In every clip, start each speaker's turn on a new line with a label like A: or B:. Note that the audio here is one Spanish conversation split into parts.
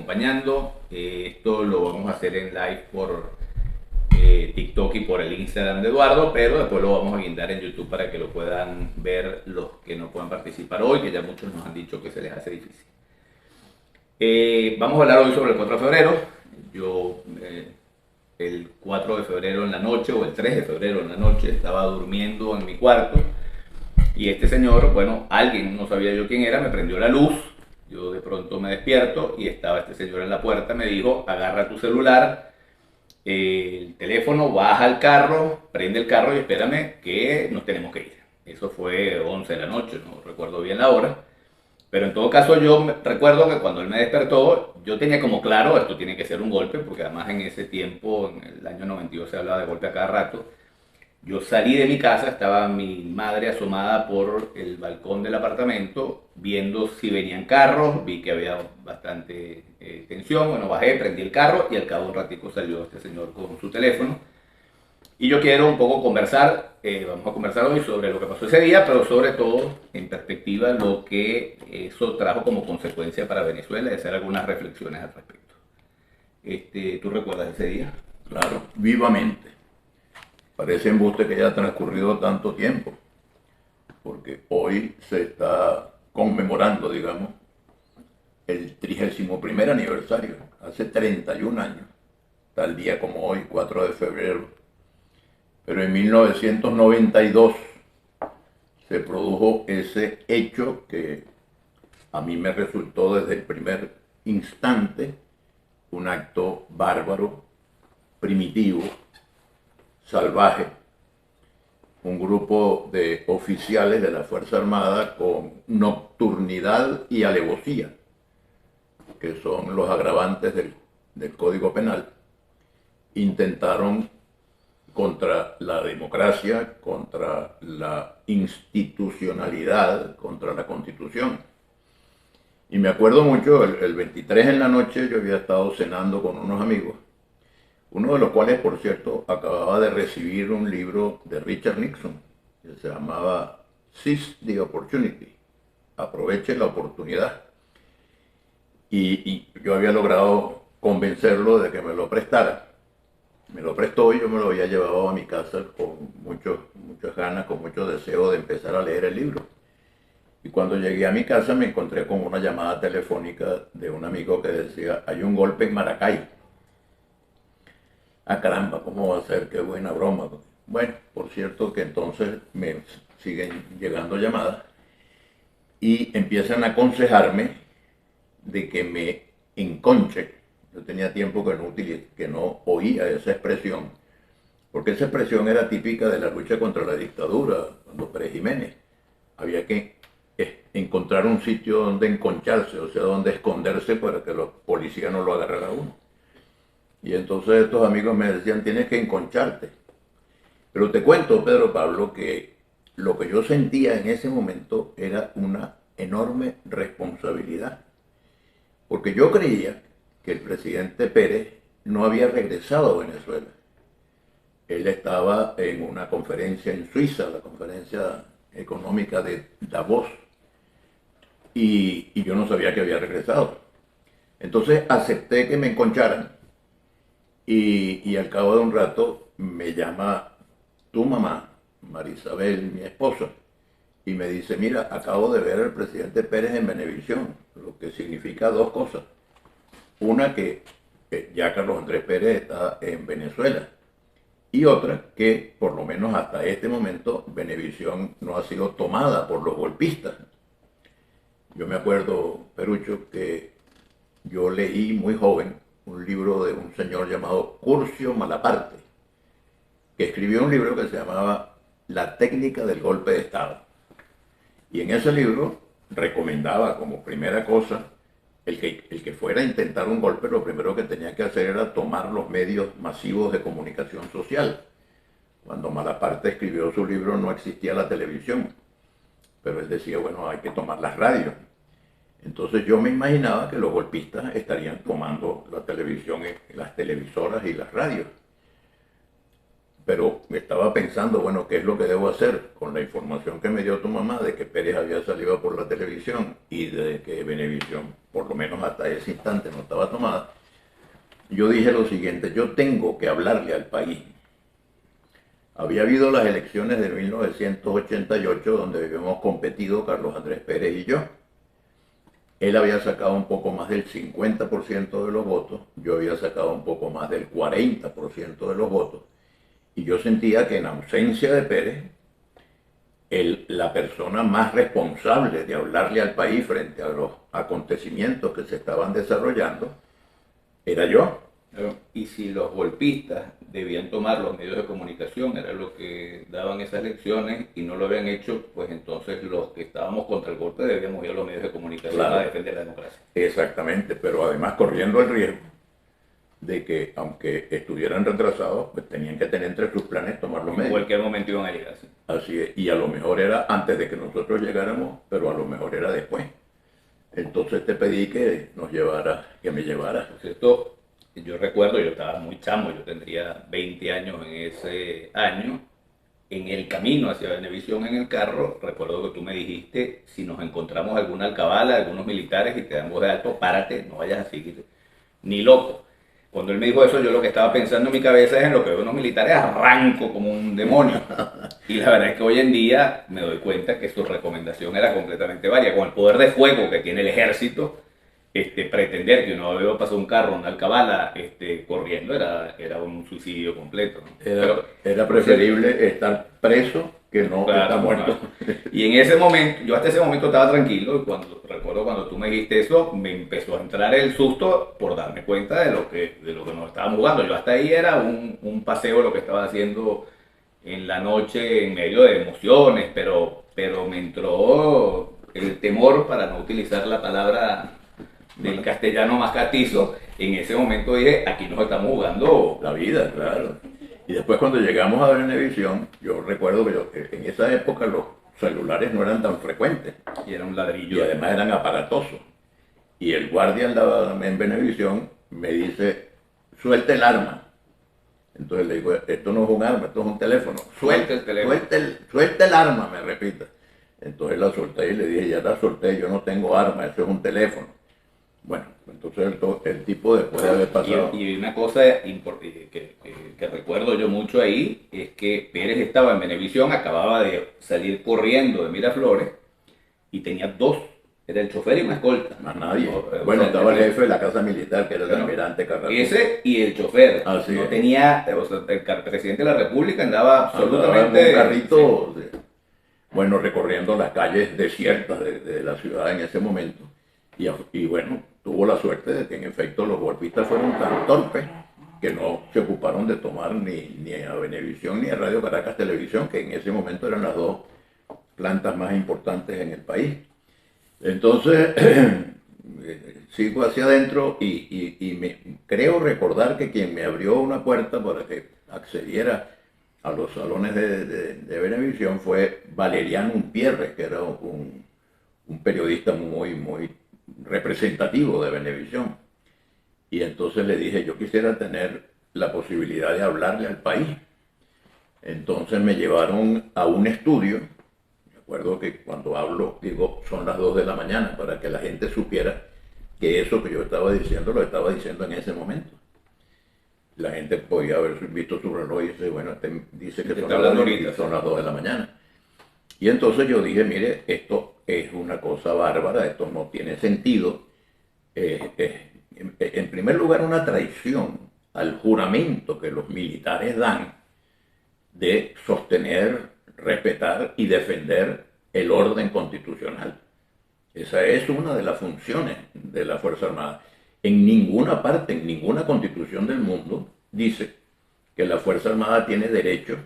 A: acompañando. Esto lo vamos a hacer en live por TikTok y por el Instagram de Eduardo, pero después lo vamos a guindar en YouTube para que lo puedan ver los que no puedan participar hoy, que ya muchos nos han dicho que se les hace difícil. Vamos a hablar hoy sobre el 4 de febrero. Yo el 4 de febrero en la noche o el 3 de febrero en la noche estaba durmiendo en mi cuarto y este señor, bueno, alguien, no sabía yo quién era, me prendió la luz. Yo de pronto me despierto y estaba este señor en la puerta. Me dijo: agarra tu celular, el teléfono, baja al carro, prende el carro y espérame que nos tenemos que ir. Eso fue 11 de la noche, no recuerdo bien la hora. Pero en todo caso yo recuerdo que cuando él me despertó, yo tenía como claro, esto tiene que ser un golpe, porque además en ese tiempo, en el año 92, se hablaba de golpe a cada rato. Yo salí de mi casa, estaba mi madre asomada por el balcón del apartamento, viendo si venían carros, vi que había bastante tensión, bueno, bajé, prendí el carro y al cabo de un ratico salió este señor con su teléfono. Y yo quiero un poco conversar, vamos a conversar hoy sobre lo que pasó ese día, pero sobre todo en perspectiva lo que eso trajo como consecuencia para Venezuela y hacer algunas reflexiones al respecto. ¿Tú recuerdas ese día?
B: Claro, vivamente. Parece embuste que ya ha transcurrido tanto tiempo, porque hoy se está conmemorando, digamos, el 31º aniversario, hace 31 años, tal día como hoy, 4 de febrero. Pero en 1992 se produjo ese hecho que a mí me resultó desde el primer instante un acto bárbaro, primitivo, salvaje. Un grupo de oficiales de la Fuerza Armada con nocturnidad y alevosía, que son los agravantes del Código Penal, intentaron contra la democracia, contra la institucionalidad, contra la Constitución. Y me acuerdo mucho, el 23 en la noche yo había estado cenando con unos amigos, uno de los cuales, por cierto, acababa de recibir un libro de Richard Nixon, que se llamaba Seize the Opportunity, aproveche la oportunidad. Y yo había logrado convencerlo de que me lo prestara. Me lo prestó y yo me lo había llevado a mi casa con muchas ganas, con mucho deseo de empezar a leer el libro. Y cuando llegué a mi casa me encontré con una llamada telefónica de un amigo que decía: hay un golpe en Maracay. Ah, caramba, ¿cómo va a ser? Qué buena broma. Bueno, por cierto que entonces me siguen llegando llamadas y empiezan a aconsejarme de que me enconche. Yo tenía tiempo que no oía esa expresión, porque esa expresión era típica de la lucha contra la dictadura, cuando Pérez Jiménez. Había que encontrar un sitio donde enconcharse, o sea, donde esconderse para que los policías no lo agarraran a uno. Y entonces estos amigos me decían: tienes que enconcharte. Pero te cuento, Pedro Pablo, que lo que yo sentía en ese momento era una enorme responsabilidad. Porque yo creía que el presidente Pérez no había regresado a Venezuela. Él estaba en una conferencia en Suiza, la conferencia económica de Davos, y yo no sabía que había regresado. Entonces acepté que me enconcharan y al cabo de un rato me llama tu mamá, Marisabel, mi esposa, y me dice: mira, acabo de ver al presidente Pérez en Venevisión, lo que significa dos cosas. Una, que ya Carlos Andrés Pérez está en Venezuela, y otra, que por lo menos hasta este momento Venevisión no ha sido tomada por los golpistas. Yo me acuerdo, Perucho, que yo leí muy joven un libro de un señor llamado Curcio Malaparte, que escribió un libro que se llamaba La técnica del golpe de Estado. Y en ese libro recomendaba como primera cosa el que fuera a intentar un golpe, lo primero que tenía que hacer era tomar los medios masivos de comunicación social. Cuando Malaparte escribió su libro no existía la televisión, pero él decía: bueno, hay que tomar las radios. Entonces yo me imaginaba que los golpistas estarían tomando la televisión, las televisoras y las radios. pero estaba pensando, bueno, ¿qué es lo que debo hacer con la información que me dio tu mamá de que Pérez había salido por la televisión y de que Venevisión, por lo menos hasta ese instante, no estaba tomada? Yo dije lo siguiente: yo tengo que hablarle al país. Había habido las elecciones de 1988 donde habíamos competido Carlos Andrés Pérez y yo. Él había sacado un poco más del 50% de los votos, yo había sacado un poco más del 40% de los votos, y yo sentía que en ausencia de Pérez, la persona más responsable de hablarle al país frente a los acontecimientos que se estaban desarrollando era yo.
A: Y si los golpistas debían tomar los medios de comunicación, era lo que daban esas elecciones, y no lo habían hecho, pues entonces los que estábamos contra el golpe debíamos ir a los medios de comunicación a defender la democracia.
B: Exactamente, pero además corriendo el riesgo de que, aunque estuvieran retrasados, pues tenían que tener entre sus planes tomar los medios.
A: En cualquier momento iban a llegar. ¿Sí?
B: Así es, y a lo mejor era antes de que nosotros llegáramos, pero a lo mejor era después. Entonces te pedí que me llevara.
A: Por cierto, yo recuerdo, yo estaba muy chamo, yo tendría 20 años en ese año. En el camino hacia Venevisión en el carro, recuerdo que tú me dijiste: si nos encontramos alguna alcabala, algunos militares y te dan voz de alto, párate, no vayas a seguir ni loco. Cuando él me dijo eso, yo lo que estaba pensando en mi cabeza es: en lo que veo unos militares, arranco como un demonio. Y la verdad es que hoy en día me doy cuenta que su recomendación era completamente varia. Con el poder de fuego que tiene el ejército, pretender que uno veo pasar un carro, una alcabala, corriendo, era un suicidio completo, ¿no?
B: Era preferible estar preso que no estar muerto.
A: Y en ese momento, yo hasta ese momento estaba tranquilo, y recuerdo cuando tú me dijiste eso, me empezó a entrar el susto por darme cuenta de lo que nos estábamos jugando. Yo hasta ahí era un paseo lo que estaba haciendo en la noche en medio de emociones, pero me entró el temor, para no utilizar la palabra del castellano más catizo. En ese momento dije: aquí nos estamos jugando
B: la vida, claro. Y después, cuando llegamos a Venevisión, yo recuerdo que en esa época los celulares no eran tan frecuentes.
A: Y era un ladrillo.
B: Y además eran aparatosos. Y el guardia andaba en Venevisión, me dice: suelte el arma. Entonces le digo: esto no es un arma, esto es un teléfono.
A: Suelte el teléfono.
B: Suelte el arma, me repite. Entonces la solté y le dije: ya la solté, yo no tengo arma, eso es un teléfono. Bueno, entonces el tipo, después de haber pasado...
A: Y una cosa que recuerdo yo mucho ahí es que Pérez estaba en Venevisión, acababa de salir corriendo de Miraflores y tenía dos: era el chofer y una escolta.
B: Más nadie. Bueno, estaba el jefe de la casa militar, que era el almirante Carrasco.
A: Ese y el chofer.
B: Así
A: no
B: es.
A: tenía, o sea, el presidente de la República andaba absolutamente...
B: un carrito, sí. Bueno, recorriendo las calles desiertas de la ciudad en ese momento. Y bueno, tuvo la suerte de que en efecto los golpistas fueron tan torpes que no se ocuparon de tomar ni a Venevisión ni a Radio Caracas Televisión, que en ese momento eran las dos plantas más importantes en el país. Entonces, sigo hacia adentro y creo recordar que quien me abrió una puerta para que accediera a los salones de Venevisión fue Valeriano Umpierre, que era un periodista muy representativo de Venevisión. Y entonces le dije: yo quisiera tener la posibilidad de hablarle al país. Entonces me llevaron a un estudio. Me acuerdo que cuando hablo digo: son las 2 de la mañana, para que la gente supiera que eso que yo estaba diciendo lo estaba diciendo en ese momento. La gente podía haber visto su reloj y dice: bueno, dice que son las 2 de la mañana. Y entonces yo dije: mire, esto es una cosa bárbara, esto no tiene sentido. En primer lugar, una traición al juramento que los militares dan de sostener, respetar y defender el orden constitucional. Esa es una de las funciones de la Fuerza Armada. En ninguna parte, en ninguna constitución del mundo, dice que la Fuerza Armada tiene derecho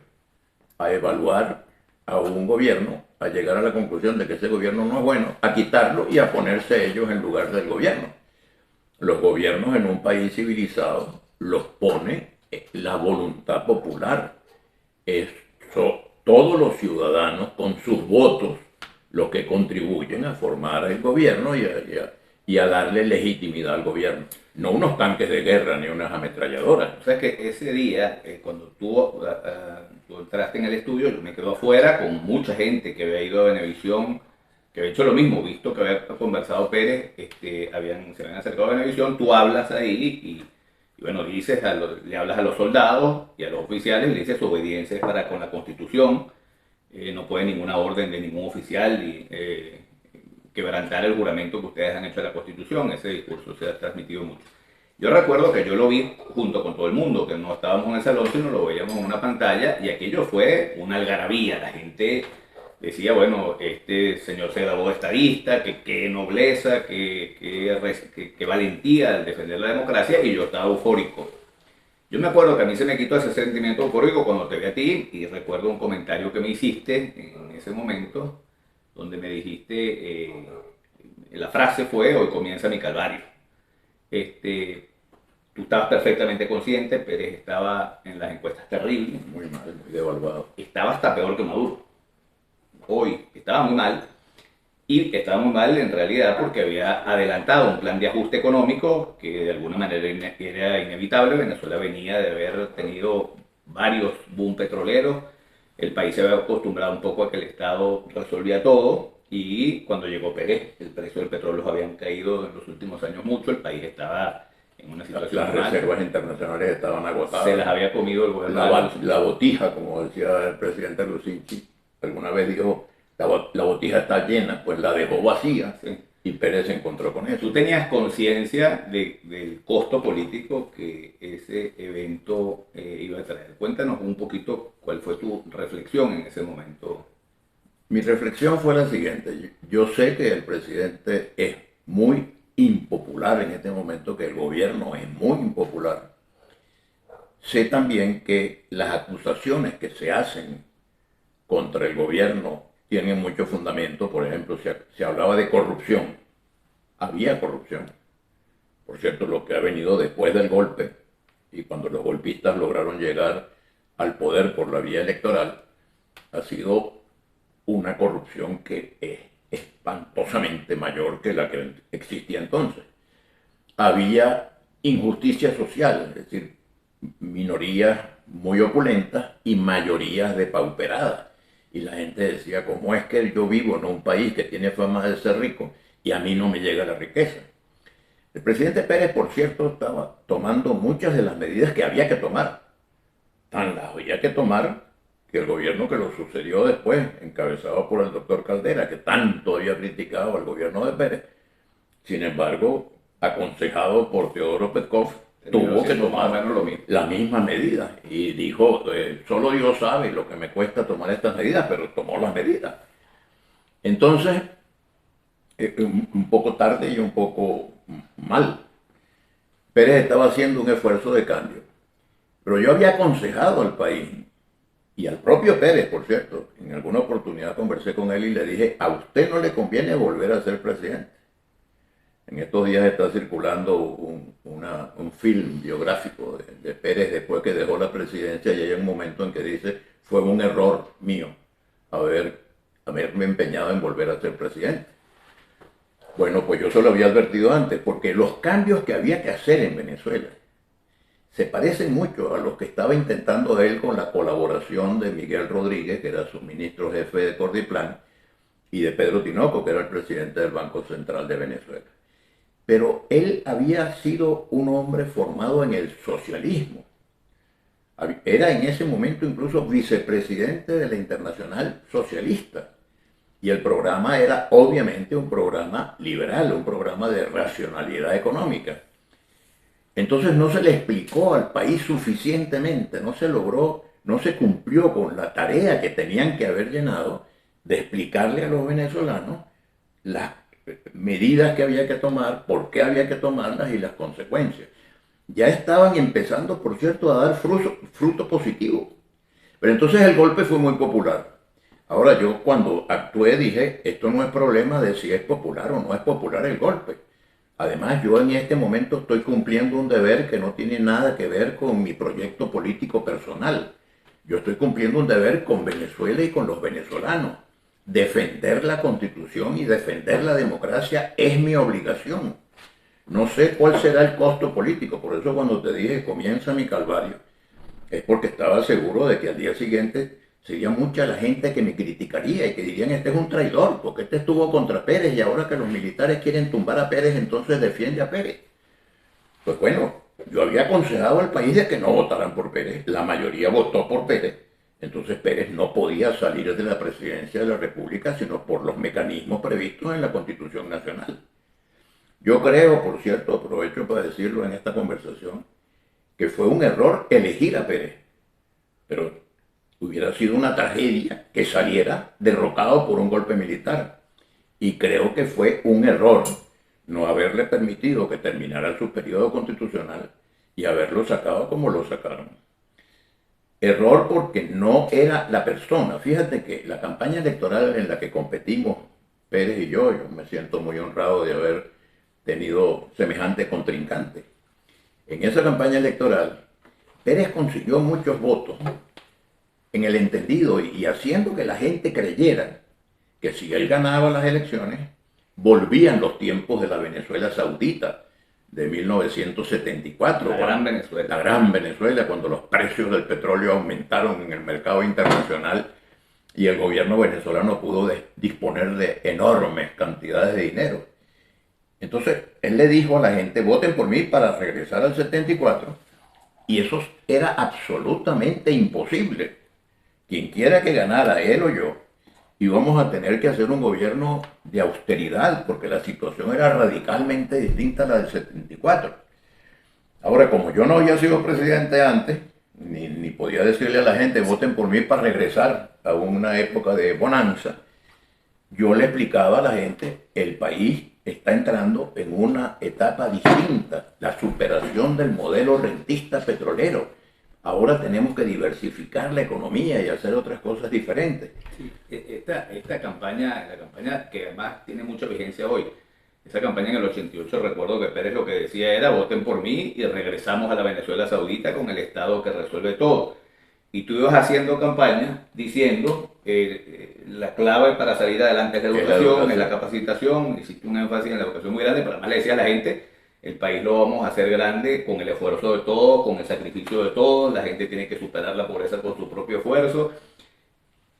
B: a evaluar a un gobierno, a llegar a la conclusión de que ese gobierno no es bueno, a quitarlo y a ponerse ellos en lugar del gobierno. Los gobiernos en un país civilizado los pone la voluntad popular. Todos los ciudadanos con sus votos los que contribuyen a formar el gobierno y y a darle legitimidad al gobierno. No unos tanques de guerra ni unas ametralladoras.
A: O sea que ese día, cuando tú entraste en el estudio, yo me quedo afuera con mucha gente que había ido a Venevisión, que había hecho lo mismo, visto que había conversado Pérez, se habían acercado a Venevisión, tú hablas ahí y bueno, le hablas a los soldados y a los oficiales, le dices su obediencia es para con la Constitución, no puede ninguna orden de ningún oficial quebrantar el juramento que ustedes han hecho a la Constitución. Ese discurso se ha transmitido mucho. Yo recuerdo que yo lo vi junto con todo el mundo, que no estábamos en el salón, sino lo veíamos en una pantalla, y aquello fue una algarabía. La gente decía, bueno, este señor se grabó de estadista, que qué nobleza, que valentía al defender la democracia, y yo estaba eufórico. Yo me acuerdo que a mí se me quitó ese sentimiento eufórico cuando te vi a ti, y recuerdo un comentario que me hiciste en ese momento, donde me dijiste, la frase fue, hoy comienza mi calvario. Tú estabas perfectamente consciente, Pérez estaba en las encuestas terribles,
B: Muy mal, muy devaluado.
A: estaba hasta peor que Maduro. Hoy estaba muy mal, y estaba muy mal en realidad porque había adelantado un plan de ajuste económico que de alguna manera era inevitable. Venezuela venía de haber tenido varios boom petroleros, el país se había acostumbrado un poco a que el Estado resolvía todo, y cuando llegó Pérez el precio del petróleo habían caído en los últimos años mucho, el país estaba en una situación
B: Las
A: mal,
B: reservas internacionales estaban agotadas.
A: se las había comido el gobierno de
B: La botija, como decía el presidente Lucinchi, alguna vez dijo, la botija está llena, pues la dejó vacía,
A: Sí.
B: y Pérez se encontró con eso.
A: ¿Tú tenías conciencia del costo político que ese evento iba a traer? Cuéntanos un poquito cuál fue tu reflexión en ese momento.
B: Mi reflexión fue la siguiente: yo sé que el presidente es muy impopular en este momento, que el gobierno es muy impopular. Sé también que las acusaciones que se hacen contra el gobierno tienen mucho fundamento. Por ejemplo, se hablaba de corrupción. Había corrupción. Por cierto, lo que ha venido después del golpe, y cuando los golpistas lograron llegar al poder por la vía electoral, ha sido una corrupción que es espantosamente mayor que la que existía entonces. Había injusticia social, es decir, minorías muy opulentas y mayorías depauperadas. Y la gente decía, ¿cómo es que yo vivo en un país que tiene fama de ser rico y a mí no me llega la riqueza? El presidente Pérez, por cierto, estaba tomando muchas de las medidas que había que tomar. Tan las había que tomar que el gobierno que lo sucedió después, encabezado por el doctor Caldera, que tanto había criticado al gobierno de Pérez, sin embargo, aconsejado por Teodoro Petkov, tuvo que tomar la misma medida, y dijo, solo Dios sabe lo que me cuesta tomar estas medidas, pero tomó las medidas. Entonces, un poco tarde y un poco mal. Pérez estaba haciendo un esfuerzo de cambio, pero yo había aconsejado al país, y al propio Pérez, por cierto, en alguna oportunidad conversé con él y le dije, a usted no le conviene volver a ser presidente. En estos días está circulando un film biográfico de Pérez después que dejó la presidencia, y hay un momento en que dice, fue un error mío haberme empeñado en volver a ser presidente. Bueno, pues yo se lo había advertido antes, porque los cambios que había que hacer en Venezuela se parecen mucho a los que estaba intentando él con la colaboración de Miguel Rodríguez, que era su ministro jefe de Cordiplan, y de Pedro Tinoco, que era el presidente del Banco Central de Venezuela. Pero él había sido un hombre formado en el socialismo. Era en ese momento incluso vicepresidente de la Internacional Socialista. Y el programa era obviamente un programa liberal, un programa de racionalidad económica. Entonces no se le explicó al país suficientemente, no se logró, no se cumplió con la tarea que tenían que haber llenado de explicarle a los venezolanos las medidas que había que tomar, por qué había que tomarlas y las consecuencias. Ya estaban empezando, por cierto, a dar fruto positivo. Pero entonces el golpe fue muy popular. Ahora yo cuando actué dije, esto no es problema de si es popular o no es popular el golpe. Además, yo en este momento estoy cumpliendo un deber que no tiene nada que ver con mi proyecto político personal. Yo estoy cumpliendo un deber con Venezuela y con los venezolanos. defender la Constitución y defender la democracia es mi obligación. No sé cuál será el costo político, por eso cuando te dije comienza mi calvario, es porque estaba seguro de que al día siguiente sería mucha la gente que me criticaría y que dirían este es un traidor, porque este estuvo contra Pérez y ahora que los militares quieren tumbar a Pérez, entonces defiende a Pérez. Pues bueno, yo había aconsejado al país de que no votaran por Pérez, la mayoría votó por Pérez, entonces Pérez no podía salir de la presidencia de la República sino por los mecanismos previstos en la Constitución Nacional. Yo creo, por cierto, aprovecho para decirlo en esta conversación, que fue un error elegir a Pérez, pero hubiera sido una tragedia que saliera derrocado por un golpe militar. Y creo que fue un error no haberle permitido que terminara su periodo constitucional y haberlo sacado como lo sacaron. Error porque no era la persona. Fíjate que la campaña electoral en la que competimos, Pérez y yo me siento muy honrado de haber tenido semejante contrincante. En esa campaña electoral, Pérez consiguió muchos votos en el entendido y haciendo que la gente creyera que si él ganaba las elecciones, volvían los tiempos de la Venezuela Saudita de 1974.
A: La gran Venezuela.
B: La gran Venezuela, cuando los precios del petróleo aumentaron en el mercado internacional y el gobierno venezolano pudo disponer de enormes cantidades de dinero. Entonces, él le dijo a la gente, voten por mí para regresar al 74, y eso era absolutamente imposible. Quien quiera que ganara, él o yo, íbamos a tener que hacer un gobierno de austeridad, porque la situación era radicalmente distinta a la del 74. Ahora, como yo no había sido presidente antes, ni podía decirle a la gente, voten por mí para regresar a una época de bonanza, yo le explicaba a la gente, el país está entrando en una etapa distinta, la superación del modelo rentista petrolero. Ahora tenemos que diversificar la economía y hacer otras cosas diferentes.
A: Sí, esta campaña, la campaña que además tiene mucha vigencia hoy, esa campaña en el 88, recuerdo que Pérez lo que decía era voten por mí y regresamos a la Venezuela Saudita con el Estado que resuelve todo. Y tú ibas haciendo campaña diciendo la clave para salir adelante es la educación, es la capacitación, hiciste un énfasis en la educación muy grande, pero además le decía a la gente, el país lo vamos a hacer grande con el esfuerzo de todos, con el sacrificio de todos, la gente tiene que superar la pobreza con su propio esfuerzo.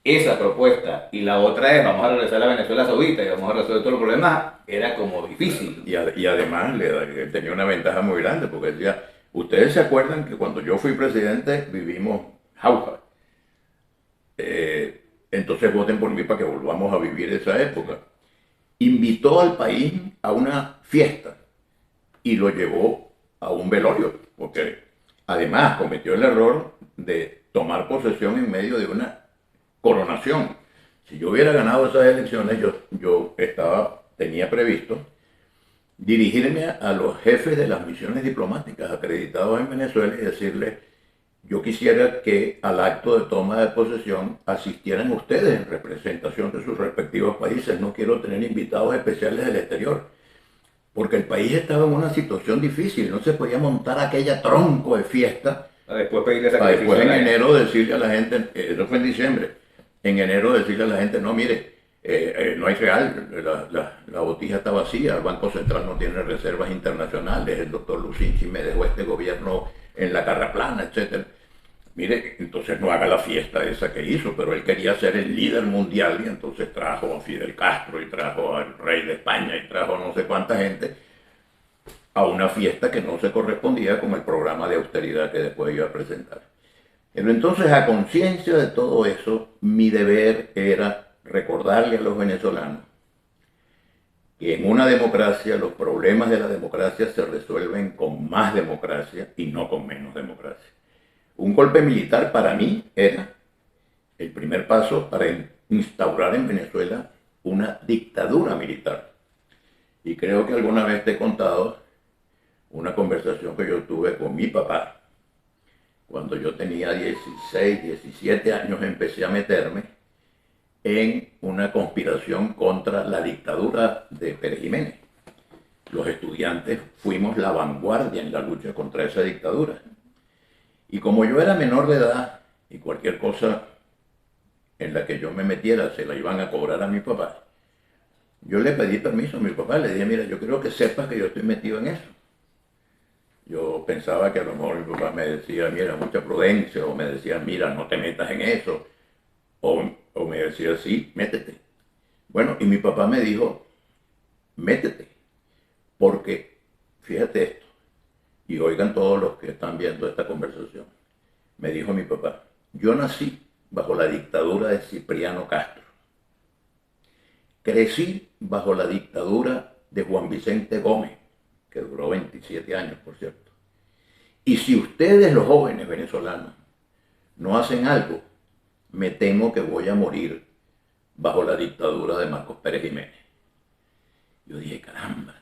A: Esa propuesta y la otra es vamos a regresar a la Venezuela Saudita y vamos a resolver todos los problemas, era como difícil.
B: Y además él tenía una ventaja muy grande porque decía, ustedes se acuerdan que cuando yo fui presidente vivimos jauja. Entonces voten por mí para que volvamos a vivir esa época. Invitó al país a una fiesta y lo llevó a un velorio, porque además cometió el error de tomar posesión en medio de una coronación. Si yo hubiera ganado esas elecciones, yo tenía previsto dirigirme a los jefes de las misiones diplomáticas acreditados en Venezuela y decirles, yo quisiera que al acto de toma de posesión asistieran ustedes en representación de sus respectivos países. No quiero tener invitados especiales del exterior, porque el país estaba en una situación difícil. No se podía montar aquella tronco de fiesta
A: Para después pedirle
B: para
A: sacrificio.
B: después en enero decirle a la gente, eso fue en diciembre, en enero decirle a la gente, no, mire, no hay real, la botija está vacía, el Banco Central no tiene reservas internacionales, el doctor Lucinchi me dejó este gobierno en la carraplana, etc. Mire, entonces no haga la fiesta esa que hizo, pero él quería ser el líder mundial y entonces trajo a Fidel Castro y trajo al rey de España y trajo no sé cuánta gente a una fiesta que no se correspondía con el programa de austeridad que después iba a presentar. Pero entonces, a conciencia de todo eso, mi deber era recordarle a los venezolanos que en una democracia los problemas de la democracia se resuelven con más democracia y no con menos democracia. Un golpe militar para mí era el primer paso para instaurar en Venezuela una dictadura militar. Y creo que alguna vez te he contado una conversación que yo tuve con mi papá. Cuando yo tenía 16, 17 años empecé a meterme en una conspiración contra la dictadura de Pérez Jiménez. Los estudiantes fuimos la vanguardia en la lucha contra esa dictadura. Y como yo era menor de edad y cualquier cosa en la que yo me metiera se la iban a cobrar a mi papá, yo le pedí permiso a mi papá, le dije, mira, yo quiero que sepas que yo estoy metido en eso. Yo pensaba que a lo mejor mi papá me decía, mira, mucha prudencia, o me decía, mira, no te metas en eso, o me decía, sí, métete. Bueno, y mi papá me dijo, métete, porque fíjate esto, y oigan todos los que están viendo esta conversación. Me dijo mi papá, yo nací bajo la dictadura de Cipriano Castro. Crecí bajo la dictadura de Juan Vicente Gómez, que duró 27 años, por cierto. Y si ustedes, los jóvenes venezolanos, no hacen algo, me temo que voy a morir bajo la dictadura de Marcos Pérez Jiménez. Yo dije, caramba,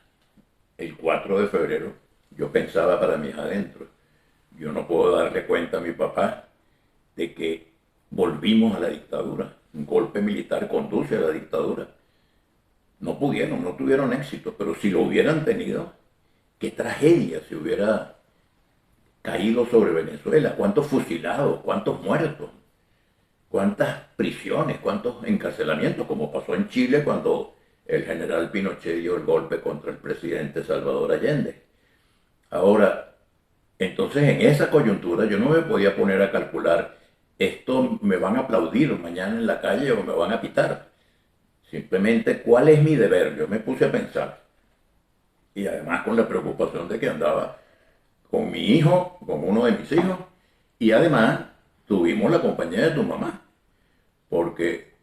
B: el 4 de febrero yo pensaba para mis adentros, yo no puedo darle cuenta a mi papá de que volvimos a la dictadura. Un golpe militar conduce a la dictadura. No pudieron, no tuvieron éxito, pero si lo hubieran tenido, qué tragedia si hubiera caído sobre Venezuela. ¿Cuántos fusilados? ¿Cuántos muertos? ¿Cuántas prisiones? ¿Cuántos encarcelamientos? Como pasó en Chile cuando el general Pinochet dio el golpe contra el presidente Salvador Allende. Ahora, entonces en esa coyuntura yo no me podía poner a calcular, esto me van a aplaudir mañana en la calle o me van a pitar. Simplemente, ¿cuál es mi deber? Yo me puse a pensar. Y además con la preocupación de que andaba con mi hijo, con uno de mis hijos, y además tuvimos la compañía de tu mamá, porque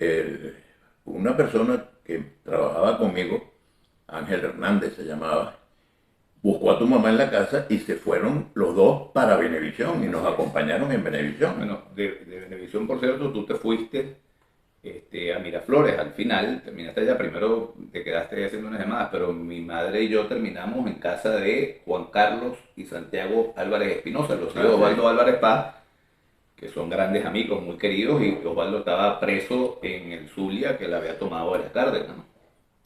B: una persona que trabajaba conmigo, Ángel Hernández se llamaba, buscó a tu mamá en la casa y se fueron los dos para Venevisión y nos acompañaron en Venevisión.
A: Bueno, de Venevisión, por cierto, tú te fuiste a Miraflores al final, terminaste allá, primero te quedaste haciendo unas llamadas, pero mi madre y yo terminamos en casa de Juan Carlos y Santiago Álvarez Espinosa, los hijos de Osvaldo Álvarez Paz, que son grandes amigos, muy queridos, y Osvaldo estaba preso en el Zulia, que le había tomado Arias Cárdenas, ¿no?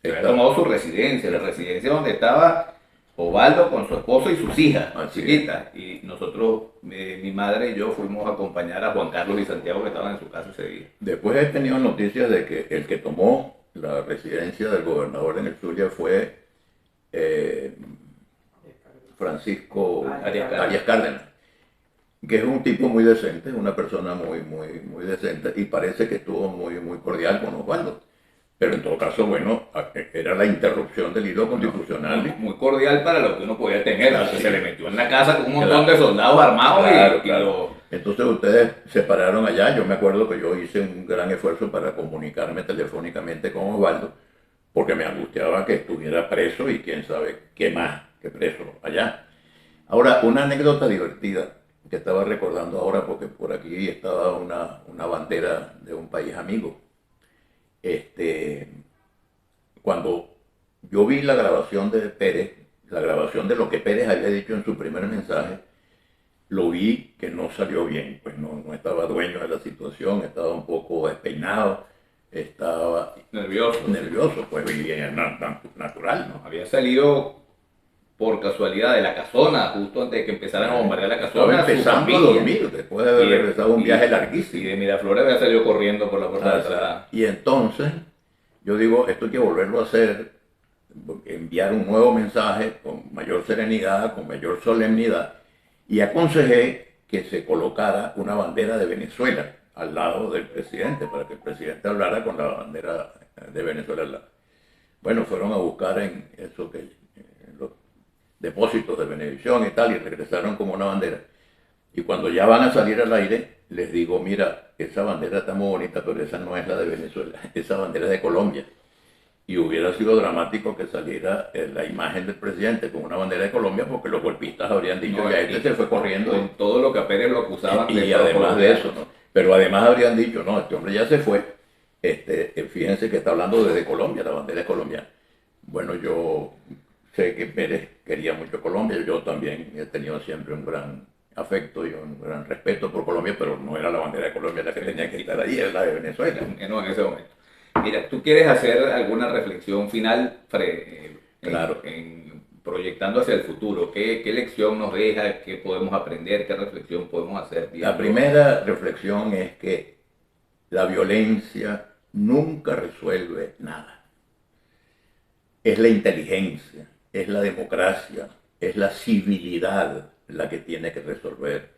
A: Se había tomado su residencia, la residencia donde estaba Osvaldo con su esposa y sus hijas, chiquitas. Y nosotros, mi madre y yo, fuimos a acompañar a Juan Carlos y Santiago, que estaban en su casa ese día.
B: Después he tenido noticias de que el que tomó la residencia del gobernador en el Zulia fue Francisco Arias Cárdenas, que es un tipo muy decente, una persona muy decente, y parece que estuvo muy cordial con Osvaldo. Pero en todo caso, bueno, era la interrupción del hilo constitucional.
A: Muy cordial para lo que uno podía tener, porque se le metió en la casa con un montón de soldados armados.
B: Claro. Entonces ustedes se pararon allá. Yo me acuerdo que yo hice un gran esfuerzo para comunicarme telefónicamente con Osvaldo, porque me angustiaba que estuviera preso y quién sabe qué más que preso allá. Ahora, una anécdota divertida que estaba recordando ahora, porque por aquí estaba una bandera de un país amigo. Cuando yo vi la grabación de Pérez, la grabación de lo que Pérez había dicho en su primer mensaje, lo vi que no salió bien, pues no estaba dueño de la situación, estaba un poco despeinado, estaba nervioso, pues, y natural, ¿no?
A: Había salido por casualidad de la casona, justo antes de que empezaran a bombardear la casona.
B: Estaba empezando a dormir, después de haber regresado un viaje larguísimo.
A: Y de Miraflores había salido corriendo por la puerta de atrás.
B: Y entonces, yo digo, esto hay que volverlo a hacer, enviar un nuevo mensaje con mayor serenidad, con mayor solemnidad, y aconsejé que se colocara una bandera de Venezuela al lado del presidente, para que el presidente hablara con la bandera de Venezuela al lado. Bueno, fueron a buscar en eso que los depósitos de Venevisión y tal, y regresaron como una bandera. Y cuando ya van a salir al aire, les digo, mira, esa bandera está muy bonita, pero esa no es la de Venezuela, esa bandera es de Colombia. Y hubiera sido dramático que saliera la imagen del presidente con una bandera de Colombia, porque los golpistas habrían dicho, ya este se fue corriendo.
A: Con todo lo que a Pérez lo acusaban.
B: Y además de eso, ¿no? Pero además habrían dicho, no, este hombre ya se fue. Fíjense que está hablando desde Colombia, la bandera es colombiana. Bueno, yo sé que Pérez quería mucho Colombia, yo también he tenido siempre un gran afecto y un gran respeto por Colombia, pero no era la bandera de Colombia la que tenía que estar ahí, era la de Venezuela.
A: No, en ese momento. Mira, ¿tú quieres hacer alguna reflexión final
B: claro.
A: Proyectando hacia el futuro? ¿Qué lección nos deja? ¿Qué podemos aprender? ¿Qué reflexión podemos hacer?
B: La primera reflexión es que la violencia nunca resuelve nada. Es la inteligencia, es la democracia, es la civilidad la que tiene que resolver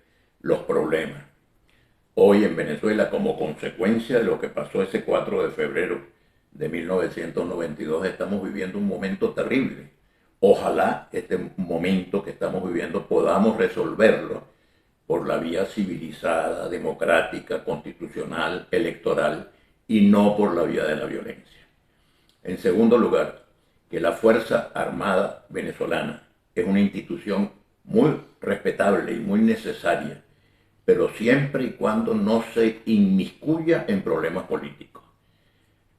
B: los problemas. Hoy en Venezuela, como consecuencia de lo que pasó ese 4 de febrero de 1992, estamos viviendo un momento terrible. Ojalá este momento que estamos viviendo podamos resolverlo por la vía civilizada, democrática, constitucional, electoral y no por la vía de la violencia. En segundo lugar, que la Fuerza Armada venezolana es una institución muy respetable y muy necesaria, pero siempre y cuando no se inmiscuya en problemas políticos.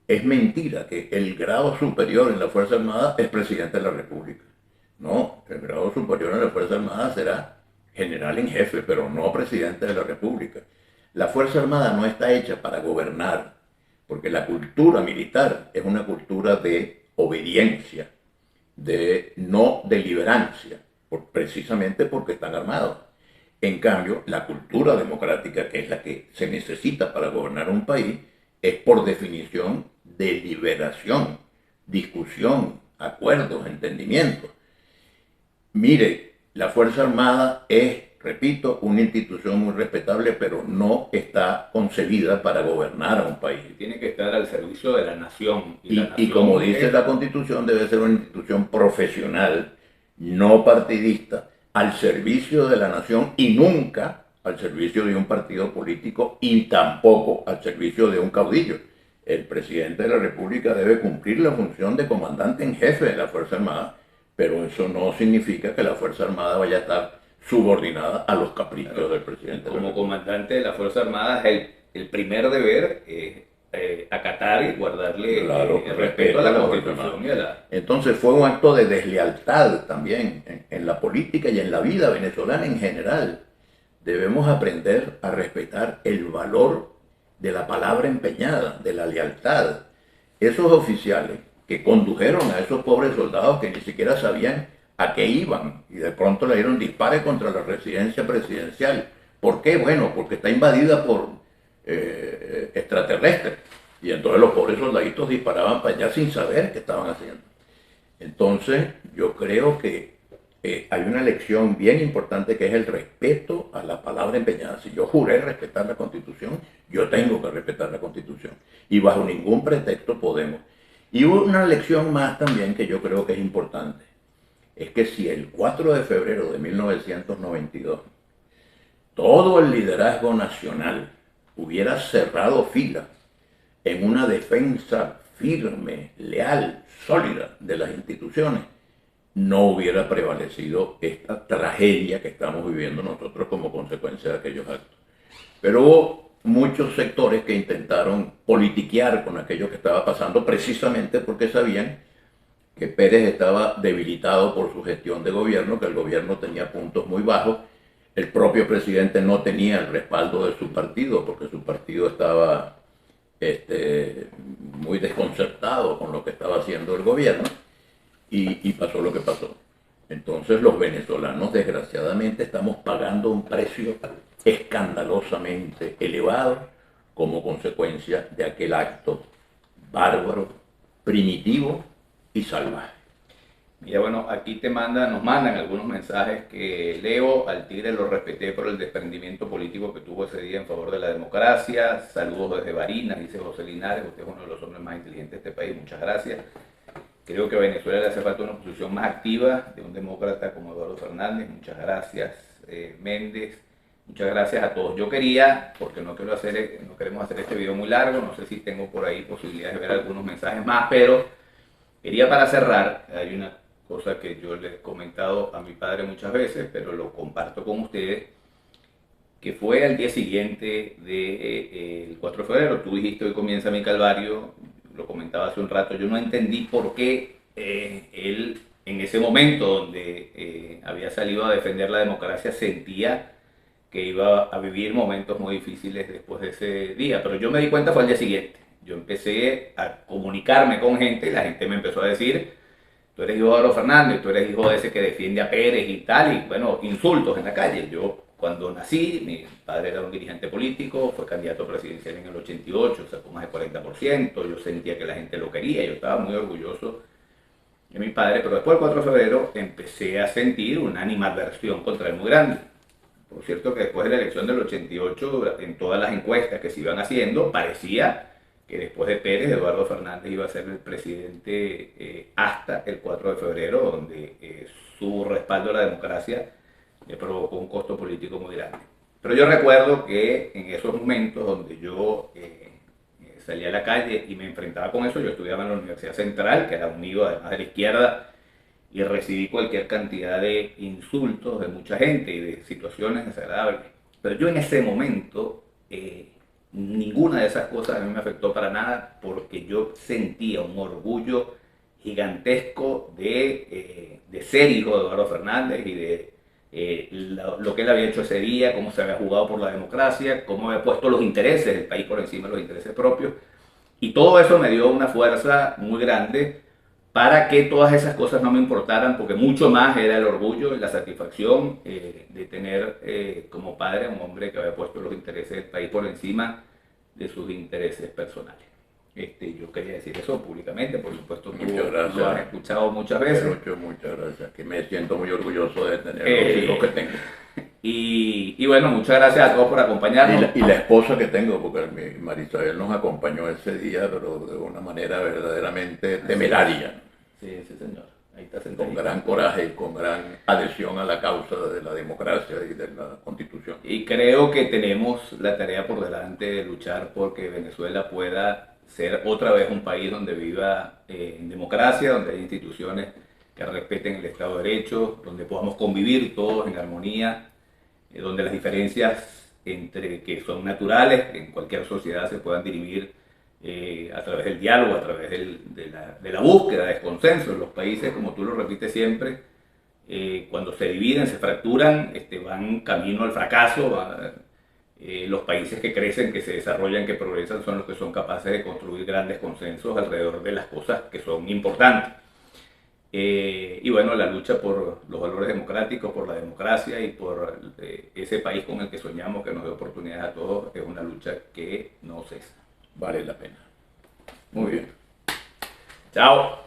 B: Es mentira que el grado superior en la Fuerza Armada es presidente de la República. No, el grado superior en la Fuerza Armada será general en jefe, pero no presidente de la República. La Fuerza Armada no está hecha para gobernar, porque la cultura militar es una cultura de obediencia, de no deliberancia, precisamente porque están armados. En cambio, la cultura democrática, que es la que se necesita para gobernar un país, es por definición deliberación, discusión, acuerdos, entendimientos. Mire, la Fuerza Armada es, repito, una institución muy respetable, pero no está concebida para gobernar a un país.
A: Tiene que estar al servicio de la nación.
B: Y como dice la Constitución, debe ser una institución profesional, no partidista, al servicio de la nación y nunca al servicio de un partido político y tampoco al servicio de un caudillo. El presidente de la República debe cumplir la función de comandante en jefe de la Fuerza Armada, pero eso no significa que la Fuerza Armada vaya a estar subordinada a los caprichos del presidente.
A: Como comandante de la Fuerza Armada, el primer deber es acatar y guardarle el respeto a la Constitución.
B: Entonces fue un acto de deslealtad también en la política y en la vida venezolana en general. Debemos aprender a respetar el valor de la palabra empeñada, de la lealtad. Esos oficiales que condujeron a esos pobres soldados que ni siquiera sabían a qué iban y de pronto le dieron dispare contra la residencia presidencial. ¿Por qué? Bueno, porque está invadida por extraterrestres y entonces los pobres soldaditos disparaban para allá sin saber qué estaban haciendo. Entonces yo creo que hay una lección bien importante que es el respeto a la palabra empeñada. Si yo juré respetar la Constitución, yo tengo que respetar la Constitución y bajo ningún pretexto podemos. Y una lección más también que yo creo que es importante, es que si el 4 de febrero de 1992 todo el liderazgo nacional hubiera cerrado filas en una defensa firme, leal, sólida de las instituciones, no hubiera prevalecido esta tragedia que estamos viviendo nosotros como consecuencia de aquellos actos. Pero hubo muchos sectores que intentaron politiquear con aquello que estaba pasando precisamente porque sabían que Pérez estaba debilitado por su gestión de gobierno, que el gobierno tenía puntos muy bajos. El propio presidente no tenía el respaldo de su partido porque su partido estaba muy desconcertado con lo que estaba haciendo el gobierno y pasó lo que pasó. Entonces los venezolanos desgraciadamente estamos pagando un precio escandalosamente elevado como consecuencia de aquel acto bárbaro, primitivo y salvaje.
A: Mira, bueno, aquí nos mandan algunos mensajes que leo. Al Tigre lo respeté por el desprendimiento político que tuvo ese día en favor de la democracia. Saludos desde Barinas, dice José Linares. Usted es uno de los hombres más inteligentes de este país. Muchas gracias. Creo que a Venezuela le hace falta una oposición más activa de un demócrata como Eduardo Fernández. Muchas gracias, Méndez. Muchas gracias a todos. Yo quería, porque no queremos hacer este video muy largo, no sé si tengo por ahí posibilidades de ver algunos mensajes más, pero quería para cerrar, hay una cosa que yo le he comentado a mi padre muchas veces, pero lo comparto con ustedes, que fue al día siguiente del 4 de febrero. Tú dijiste, hoy comienza mi calvario, lo comentaba hace un rato, yo no entendí por qué él en ese momento donde había salido a defender la democracia sentía que iba a vivir momentos muy difíciles después de ese día, pero yo me di cuenta fue al día siguiente. Yo empecé a comunicarme con gente y la gente me empezó a decir, tú eres hijo de Eduardo Fernández, tú eres hijo de ese que defiende a Pérez y tal, y bueno, insultos en la calle. Yo cuando nací, mi padre era un dirigente político, fue candidato presidencial en el 88, sacó más de 40%, yo sentía que la gente lo quería, yo estaba muy orgulloso de mi padre, pero después del 4 de febrero empecé a sentir una animadversión contra él muy grande. Por cierto que después de la elección del 88, en todas las encuestas que se iban haciendo, parecía que después de Pérez, Eduardo Fernández iba a ser el presidente hasta el 4 de febrero, donde su respaldo a la democracia le provocó un costo político muy grande. Pero yo recuerdo que en esos momentos donde yo salía a la calle y me enfrentaba con eso, yo estudiaba en la Universidad Central, que era unido además de la izquierda, y recibí cualquier cantidad de insultos de mucha gente y de situaciones desagradables. Pero yo en ese momento, ninguna de esas cosas a mí me afectó para nada porque yo sentía un orgullo gigantesco de ser hijo de Eduardo Fernández y de lo que él había hecho ese día, cómo se había jugado por la democracia, cómo había puesto los intereses del país por encima de los intereses propios. Y todo eso me dio una fuerza muy grande para que todas esas cosas no me importaran, porque mucho más era el orgullo y la satisfacción de tener como padre a un hombre que había puesto los intereses del país por encima de sus intereses personales. Yo quería decir eso públicamente, por supuesto tú lo has escuchado muchas veces.
B: Muchas gracias, que me siento muy orgulloso de tener los hijos que tengo.
A: Y bueno, muchas gracias a todos por acompañarnos.
B: Y la esposa que tengo, porque Marisabel nos acompañó ese día, pero de una manera verdaderamente temeraria.
A: Sí, sí, señor. Ahí está
B: con gran coraje y con gran adhesión a la causa de la democracia y de la Constitución.
A: Y creo que tenemos la tarea por delante de luchar porque Venezuela pueda ser otra vez un país donde viva en democracia, donde hay instituciones que respeten el Estado de Derecho, donde podamos convivir todos en armonía, donde las diferencias que son naturales en cualquier sociedad se puedan dirimir a través del diálogo, a través de la búsqueda de consenso. Los países, como tú lo repites siempre, cuando se dividen, se fracturan, van camino al fracaso. Los países que crecen, que se desarrollan, que progresan, son los que son capaces de construir grandes consensos alrededor de las cosas que son importantes. Y bueno, la lucha por los valores democráticos, por la democracia y por ese país con el que soñamos, que nos dé oportunidades a todos, es una lucha que no cesa.
B: Vale la pena.
A: Muy bien. Chao.